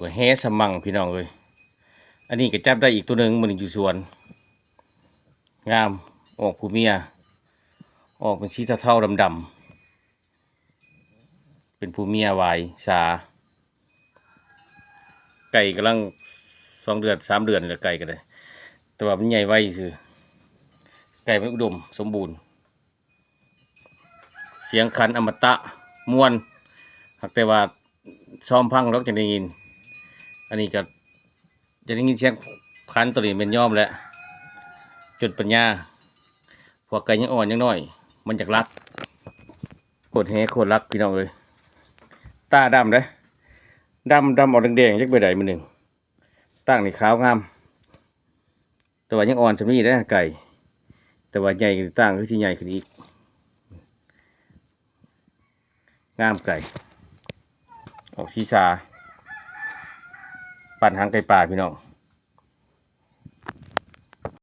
กับแฮสมังพี่น้องเลยอันนี้ก็จับได้อีกตัวหนึ่งมันอยู่สวนงามออกผู้เมียออกเป็นสีเทาๆดำๆเป็นผู้เมียวายสาไก่กำลัง2 เดือน3 เดือนแล้วไก่ก็ได้แต่ว่ามันใหญ่ไวคือไก่มันอุดมสมบูรณ์เสียงคันอมตะม่วนหากแต่ว่าซ้อมพังแล้วจะได้ยินอันนี้ก็จะได้ยินเสียงคันตัวนี้เป็นย่อมแล้วจุดปัญญาพวกไก่ยังอ่อนยังน้อยมันจากรักโคตรแห่โคตรรักพี่น้องเลยตาดำเลยดำออกแดงๆจักใบใดมือหนึ่งตั้งนี่ขาวงามแต่ว่ายังอ่อนจะมีได้ไก่แต่ว่าใหญ่ตั้งคือที่ใหญ่ขึ้นอีกงามไก่ออกชีสาปั่นหางไก่ป่าพี่น้อง